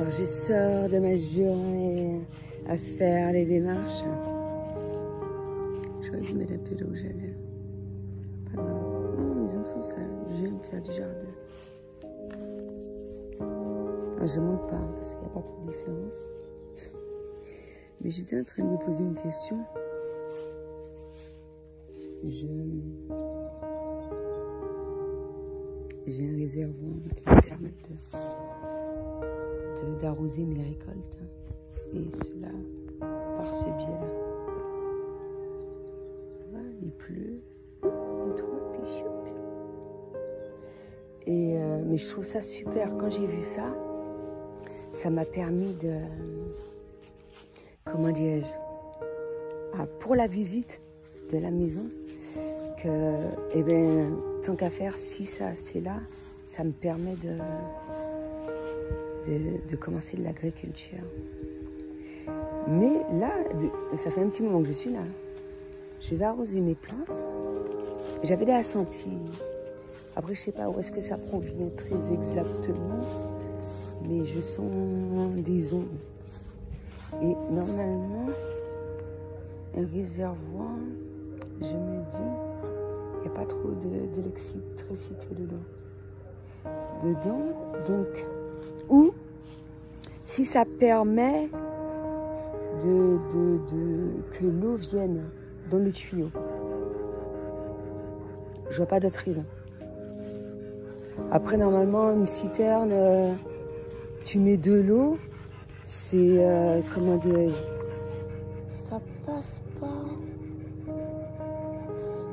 Alors je sors de ma journée à faire les démarches. J'aurais dû mettre un peu d'eau, j'allais. Pas grave. Non, mes ongles sont sales. Je viens de faire du jardin. Non, je monte pas parce qu'il n'y a pas trop de différence. Mais j'étais en train de me poser une question. J'ai un réservoir qui me permet d'arroser mes récoltes. Et cela par ce biais-là. Voilà, il pleut. Le toit, puis choup. Et mais je trouve ça super. Quand j'ai vu ça, ça m'a permis de... Comment dirais-je, pour la visite de la maison, que, eh ben, tant qu'à faire, si ça c'est là, ça me permet de commencer de l'agriculture. Mais là, ça fait un petit moment que je suis là. Je vais arroser mes plantes. J'avais déjà senti. Après, je sais pas où est-ce que ça provient très exactement, mais je sens des ondes. Et normalement, un réservoir, je me dis, il n'y a pas trop d'électricité dedans. Donc, ou si ça permet que l'eau vienne dans le tuyau. Je vois pas d'autre raison. Après, normalement, une citerne, tu mets de l'eau, c'est, comment dirais-je, ça passe pas.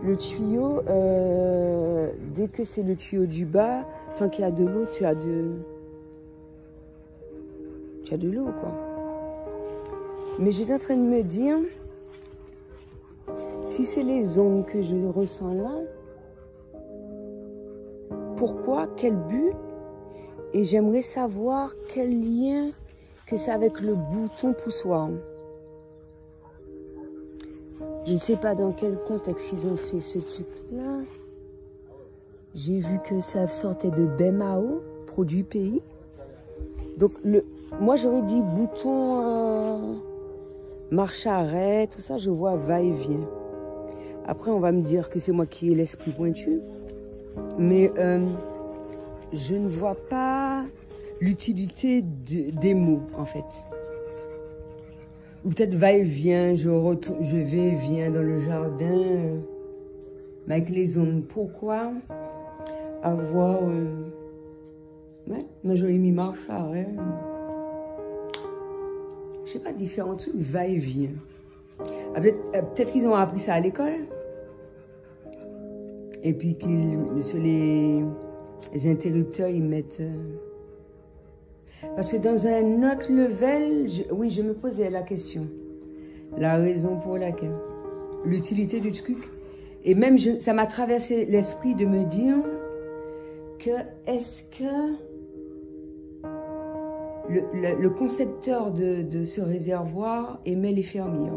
Le tuyau, dès que c'est le tuyau du bas, tant qu'il y a de l'eau, tu as de l'eau, quoi. Mais j'étais en train de me dire, si c'est les ondes que je ressens là, pourquoi, quel but? Et j'aimerais savoir quel lien que c'est avec le bouton poussoir. Je ne sais pas dans quel contexte ils ont fait ce truc-là. J'ai vu que ça sortait de Bemao, produit pays. Donc, moi, j'aurais dit bouton marche-arrêt, tout ça, je vois va-et-vient. Après, on va me dire que c'est moi qui ai l'esprit pointu. Mais je ne vois pas l'utilité des mots, en fait. Ou peut-être va-et-vient, je vais et viens dans le jardin, mais avec les ondes. Pourquoi avoir ma jolie mi-marche arrêt? Je sais pas, différents trucs, va-et-vient. Peut-être qu'ils ont appris ça à l'école. Et puis sur les interrupteurs, ils mettent... Parce que dans un autre level, je me posais la question. La raison pour laquelle. L'utilité du truc. Et même, ça m'a traversé l'esprit de me dire que est-ce que le concepteur de ce réservoir aimait les fermiers?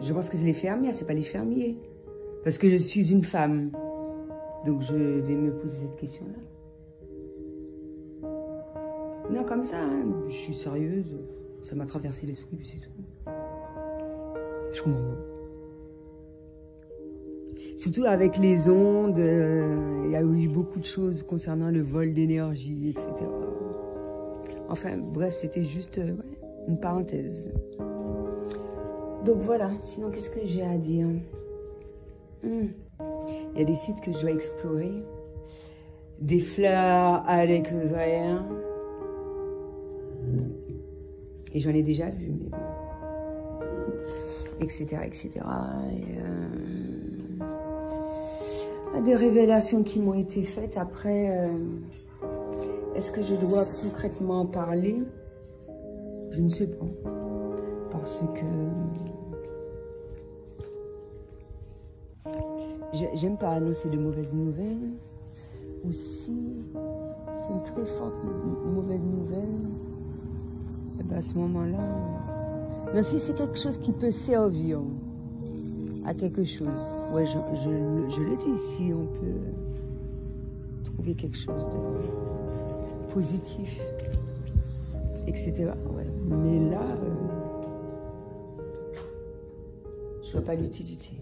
Je pense que c'est les fermières, c'est pas les fermiers. Parce que je suis une femme. Donc je vais me poser cette question-là. Non, comme ça, hein, je suis sérieuse. Ça m'a traversé l'esprit, puis c'est tout. Je comprends pas. Surtout avec les ondes, il y a eu beaucoup de choses concernant le vol d'énergie, etc. Enfin, bref, c'était juste une parenthèse. Donc voilà, sinon qu'est-ce que j'ai à dire? Il y a des sites que je dois explorer. Des fleurs à découvrir. Et j'en ai déjà vu, mais bon. Etc., etc. Et, des révélations qui m'ont été faites. Après, est-ce que je dois concrètement parler? Je ne sais pas. Parce que... j'aime pas annoncer de mauvaises nouvelles. Ou si c'est une très forte mauvaise nouvelle, et ben à ce moment-là... Mais si c'est quelque chose qui peut servir à quelque chose, ouais, je le dis, si on peut arriver quelque chose de positif, etc. Ouais. Mais là, je vois pas l'utilité.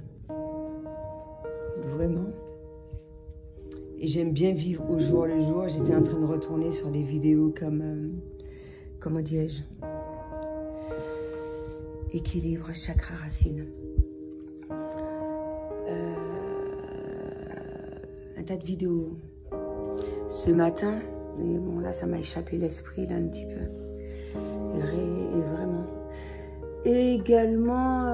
Vraiment. Et j'aime bien vivre au jour le jour. J'étais en train de retourner sur des vidéos comme, comment dirais-je, équilibre, chakra, racine. Un tas de vidéos. Ce matin, mais bon là ça m'a échappé l'esprit là un petit peu. Et vraiment. Et également,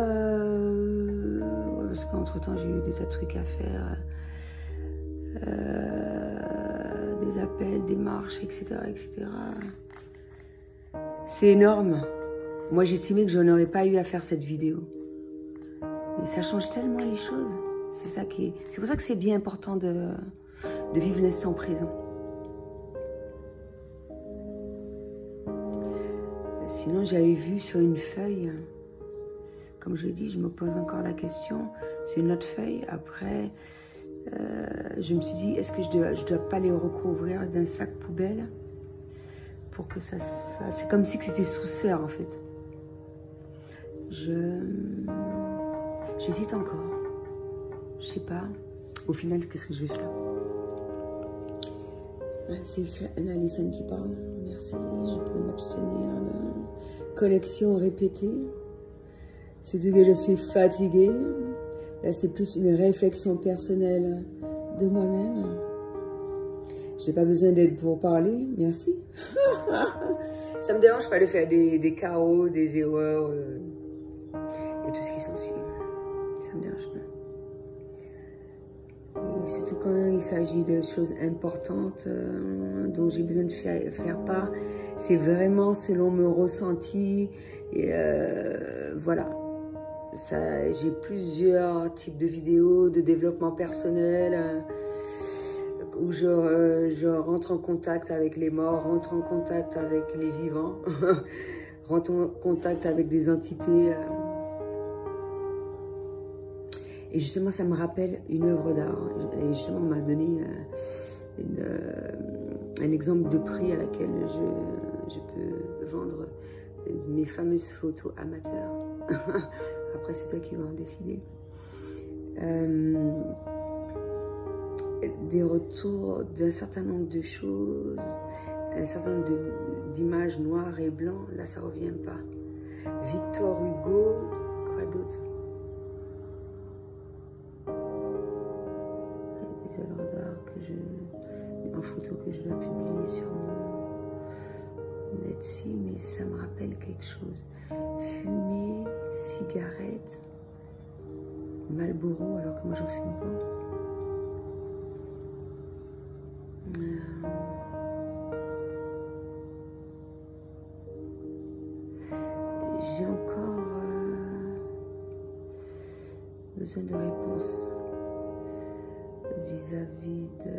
parce qu'entre temps j'ai eu des tas de trucs à faire. Des appels, des marches, etc. etc. C'est énorme. Moi j'estimais que je n'aurais pas eu à faire cette vidéo. Mais ça change tellement les choses. C'est ça qui est... C'est pour ça que c'est bien important de vivre l'instant présent. Sinon j'avais vu sur une feuille, comme je l'ai dit, je me pose encore la question, sur une autre feuille, après... je me suis dit, est-ce que je dois pas les recouvrir d'un sac poubelle pour que ça se fasse. C'est comme si c'était sous serre en fait. J'hésite encore. Je sais pas. Au final, qu'est-ce que je vais faire? C'est Annalison qui parle. Merci. Je peux m'abstenir. Collection répétée. Surtout que je suis fatiguée. Là, c'est plus une réflexion personnelle de moi-même. J'ai pas besoin d'aide pour parler, merci. Ça me dérange pas de faire des chaos, des erreurs et tout ce qui s'ensuit. Ça me dérange pas. Et surtout quand il s'agit de choses importantes dont j'ai besoin de faire part, c'est vraiment selon mon ressenti. Et voilà. J'ai plusieurs types de vidéos de développement personnel où je rentre en contact avec les morts, rentre en contact avec les vivants, rentre en contact avec des entités. Et justement, ça me rappelle une œuvre d'art. Et justement, on m'a donné un exemple de prix à laquelle je peux vendre mes fameuses photos amateurs. Après, c'est toi qui vas en décider. Des retours d'un certain nombre de choses, un certain nombre d'images noires et blancs, là, ça ne revient pas. Victor Hugo, quoi d'autre? Des œuvres d'art en photo que je dois publier sur mon Etsy, mais ça me rappelle quelque chose. Fumer, cigarette, Marlboro, alors que moi j'en fume pas. J'ai encore besoin de réponses vis-à-vis de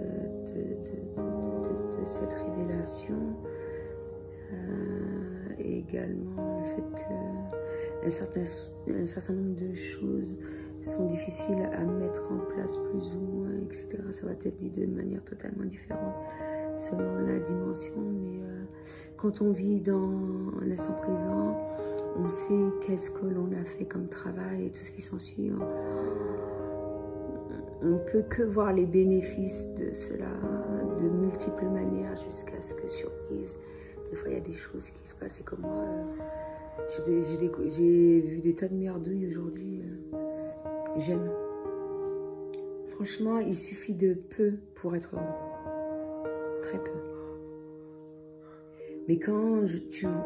cette révélation. Et également le fait que un certain nombre de choses sont difficiles à mettre en place plus ou moins, etc. Ça va être dit de manière totalement différente selon la dimension, mais quand on vit dans l'instant présent, on sait qu'est-ce que l'on a fait comme travail et tout ce qui s'ensuit. On ne peut que voir les bénéfices de cela de multiples manières jusqu'à ce que, surprise, des fois il y a des choses qui se passent. Et comme moi, j'ai vu des tas de merdouilles aujourd'hui. J'aime. Franchement, il suffit de peu pour être heureux. Très peu. Mais quand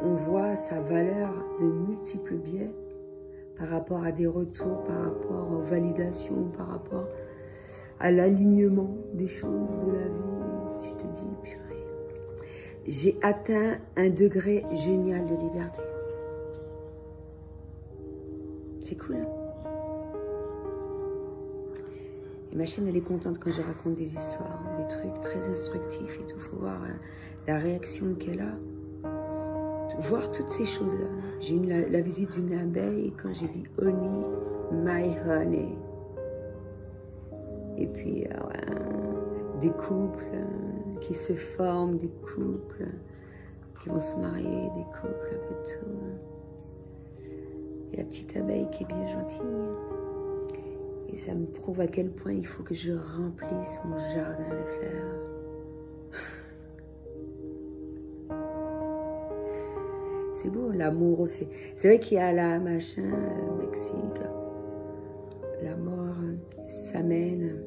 on voit sa valeur de multiples biais par rapport à des retours, par rapport aux validations, par rapport à l'alignement des choses de la vie, tu te dis, purée, j'ai atteint un degré génial de liberté. C'est cool, hein? Et ma chaîne, elle est contente quand je raconte des histoires, des trucs très instructifs et tout. Il faut voir la réaction qu'elle a. Voir toutes ces choses-là. J'ai eu la visite d'une abeille quand j'ai dit « Honey, my honey ». Et puis, des couples qui se forment, des couples qui vont se marier, des couples, un peu de tout. Et la petite abeille qui est bien gentille. Et ça me prouve à quel point il faut que je remplisse mon jardin de fleurs. C'est beau, l'amour refait. C'est vrai qu'il y a la machin, Mexique, la mort, s'amène,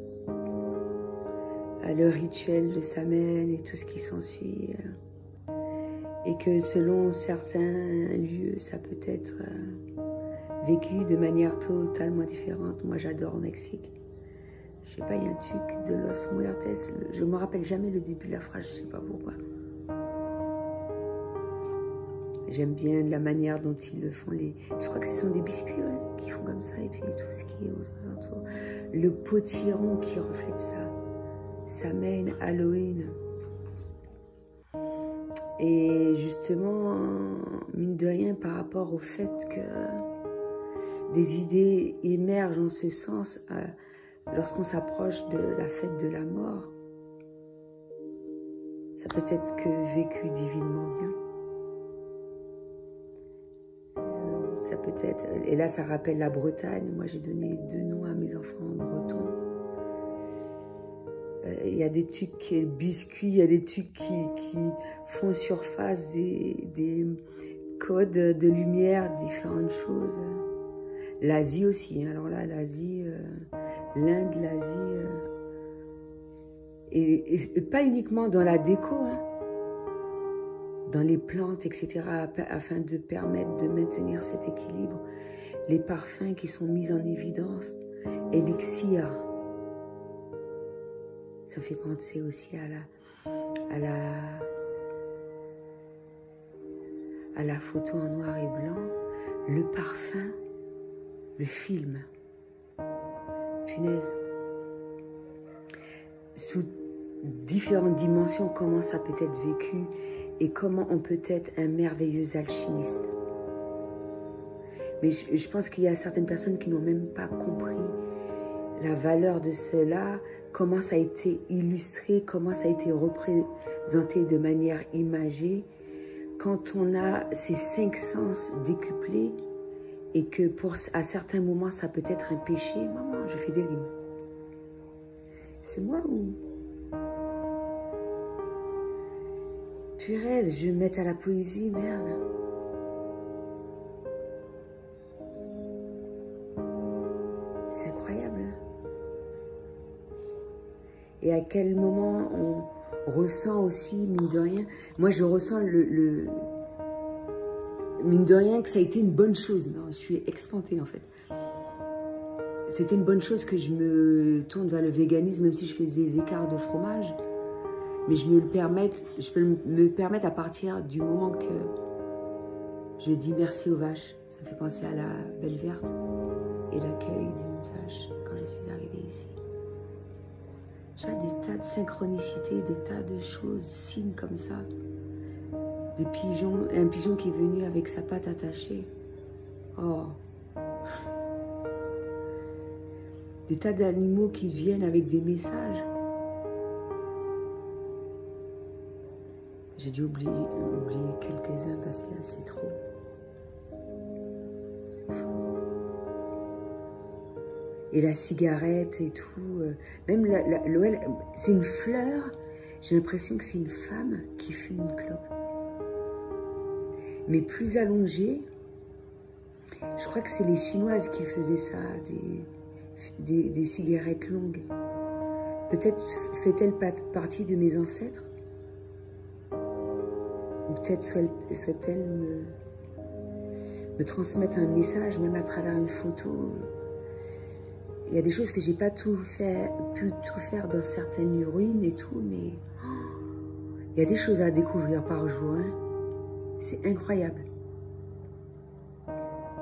le rituel de s'amène et tout ce qui s'ensuit. Et que selon certains lieux, ça peut être vécu de manière totalement différente. Moi, j'adore au Mexique. Je sais pas, il y a un truc de Los Muertes. Je me rappelle jamais le début de la phrase, je sais pas pourquoi. J'aime bien la manière dont ils le font. Je crois que ce sont des biscuits qui font comme ça. Et puis tout ce qui est aux alentours. Le potiron qui reflète ça. Ça mène Halloween. Et justement, mine de rien, par rapport au fait que des idées émergent en ce sens lorsqu'on s'approche de la fête de la mort, ça peut être que vécu divinement bien. Ça peut être, et là ça rappelle la Bretagne. Moi j'ai donné 2 noms à mes enfants bretons. Il y a des trucs biscuits, il y a des trucs qui font surface, des codes de lumière, différentes choses. L'Asie aussi, hein. Alors là l'Asie, l'Inde, l'Asie, et pas uniquement dans la déco, hein. Dans les plantes, etc., afin de permettre de maintenir cet équilibre. Les parfums qui sont mis en évidence, élixir. Ça fait penser aussi à la photo en noir et blanc, le parfum, le film. Punaise. Sous différentes dimensions, comment ça peut être vécu et comment on peut être un merveilleux alchimiste. Mais je pense qu'il y a certaines personnes qui n'ont même pas compris la valeur de cela, comment ça a été illustré, comment ça a été représenté de manière imagée, quand on a ces 5 sens décuplés et que à certains moments ça peut être un péché. Maman, je fais des rimes. C'est moi ou... Purée, je vais me mettre à la poésie, merde. C'est incroyable. Et à quel moment on ressent aussi, mine de rien, moi je ressens mine de rien que ça a été une bonne chose. Non, je suis expantée en fait. C'était une bonne chose que je me tourne vers le véganisme, même si je fais des écarts de fromage. Mais je peux me permettre à partir du moment que je dis merci aux vaches. Ça me fait penser à la Belle Verte et l'accueil d'une vache quand je suis arrivée ici. Tu vois, des tas de synchronicités, des tas de choses, signes comme ça. Des pigeons, un pigeon qui est venu avec sa patte attachée. Oh. Des tas d'animaux qui viennent avec des messages. J'ai dû oublier quelques-uns parce que c'est trop. C'est fort. Et la cigarette et tout. Même c'est une fleur. J'ai l'impression que c'est une femme qui fume une clope. Mais plus allongée. Je crois que c'est les Chinoises qui faisaient ça, des cigarettes longues. Peut-être fait-elle partie de mes ancêtres? Ou peut-être souhaite-t-elle me transmettre un message, même à travers une photo. Il y a des choses que j'ai pas pu tout faire dans certaines ruines et tout, mais il y a des choses à découvrir par jour. Hein. C'est incroyable.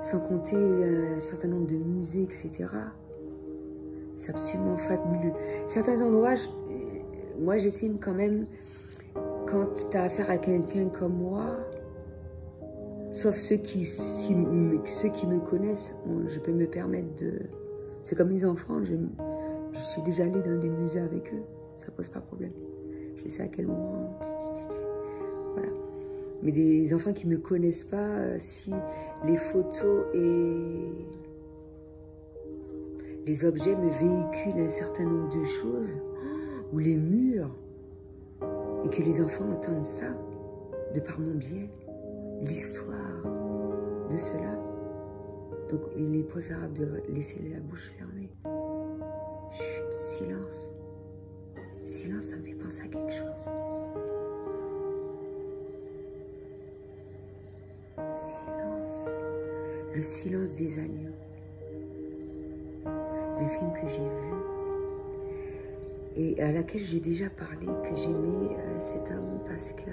Sans compter un certain nombre de musées, etc. C'est absolument fabuleux. Certains endroits, moi j'estime quand même, quand tu as affaire à quelqu'un comme moi, sauf ceux qui me connaissent, je peux me permettre de... C'est comme les enfants, je suis déjà allée dans des musées avec eux. ça pose pas de problème. Je sais à quel moment. Voilà. Mais des enfants qui ne me connaissent pas, si les photos et les objets me véhiculent un certain nombre de choses, ou les murs, et que les enfants entendent ça, de par mon biais, l'histoire de cela. Donc il est préférable de laisser la bouche fermée. Chut, silence. Silence, ça me fait penser à quelque chose. Silence. Le silence des agneaux. Un film que j'ai vu et à laquelle j'ai déjà parlé, que j'aimais cet homme parce que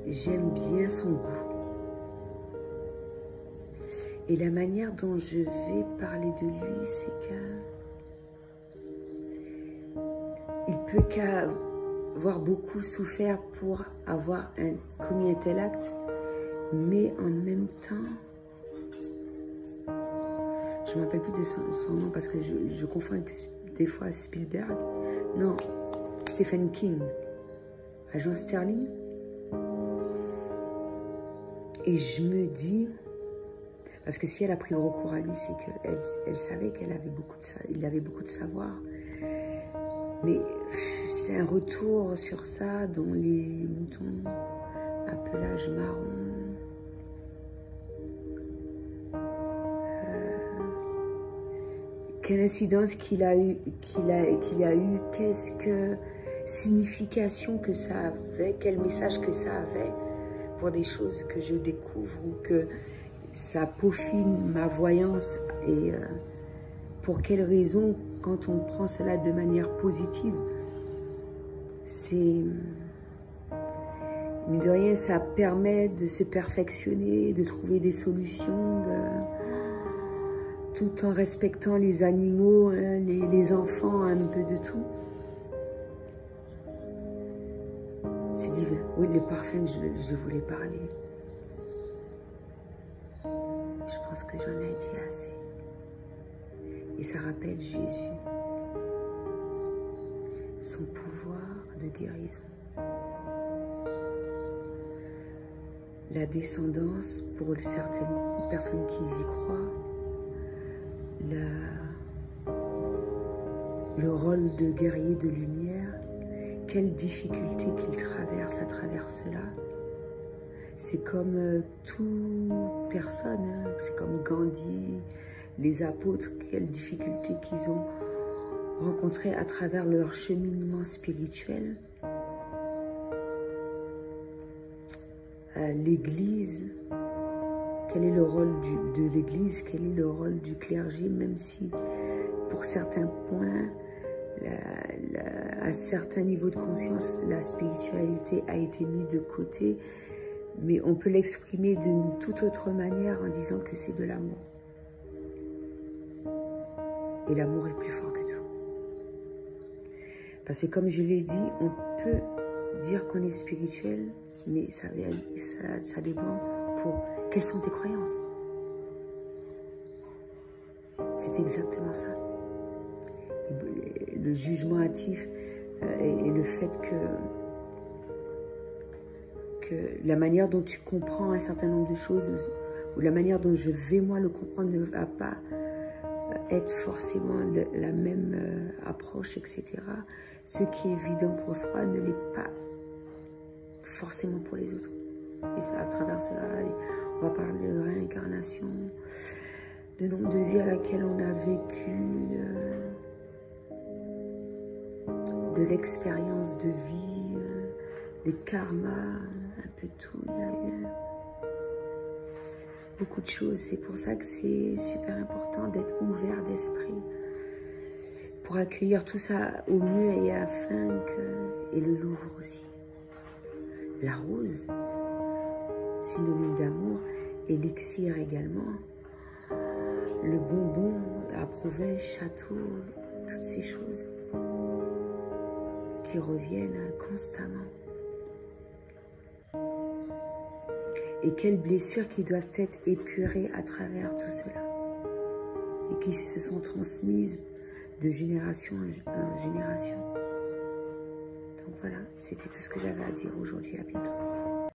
j'aime bien son goût. Et la manière dont je vais parler de lui, c'est qu'il peut qu'avoir beaucoup souffert pour avoir commis un tel acte, mais en même temps, je ne me rappelle plus de son nom parce que je confonds avec, des fois Spielberg. Non, Stephen King, Agent Sterling. Et je me dis, parce que si elle a pris recours à lui, c'est qu'elle savait qu'il avait beaucoup de savoir. Mais c'est un retour sur ça dont les moutons à pelage marron. Quelle incidence qu'il a eu, qu'est-ce que signification que ça avait, quel message que ça avait pour des choses que je découvre ou que ça peaufine ma voyance et pour quelles raisons quand on prend cela de manière positive, c'est mais de rien, ça permet de se perfectionner, de trouver des solutions, tout en respectant les animaux, hein, les enfants, un peu de tout. C'est divin. Oui, le parfum, je voulais parler. Je pense que j'en ai dit assez. Et ça rappelle Jésus, son pouvoir de guérison. La descendance pour certaines personnes qui y croient. Le rôle de guerrier de lumière, quelle difficulté qu'il traverse à travers cela. C'est comme toute personne, hein, c'est comme Gandhi, les apôtres, quelles difficultés qu'ils ont rencontrées à travers leur cheminement spirituel. L'Église, quel est le rôle de l'Église, quel est le rôle du clergé, même si pour certains points, à certains niveaux de conscience, la spiritualité a été mise de côté, mais on peut l'exprimer d'une toute autre manière en disant que c'est de l'amour. Et l'amour est plus fort que tout. Parce que comme je l'ai dit, on peut dire qu'on est spirituel, mais ça dépend pour quelles sont tes croyances. C'est exactement ça. Le jugement hâtif et le fait que la manière dont tu comprends un certain nombre de choses ou la manière dont je vais moi le comprendre ne va pas être forcément la même approche, etc. Ce qui est évident pour soi ne l'est pas forcément pour les autres. Et ça, à travers cela, on va parler de réincarnation, de nombre de vies à laquelle on a vécu, de l'expérience de vie, des karmas, un peu tout. Il y a eu beaucoup de choses. C'est pour ça que c'est super important d'être ouvert d'esprit pour accueillir tout ça au mieux et afin que... Et le Louvre aussi. La rose, synonyme d'amour, élixir également. Le bonbon, approuvé, château, toutes ces choses qui reviennent constamment. Et quelles blessures qui doivent être épurées à travers tout cela. Et qui se sont transmises de génération en génération. Donc voilà, c'était tout ce que j'avais à dire aujourd'hui. À bientôt.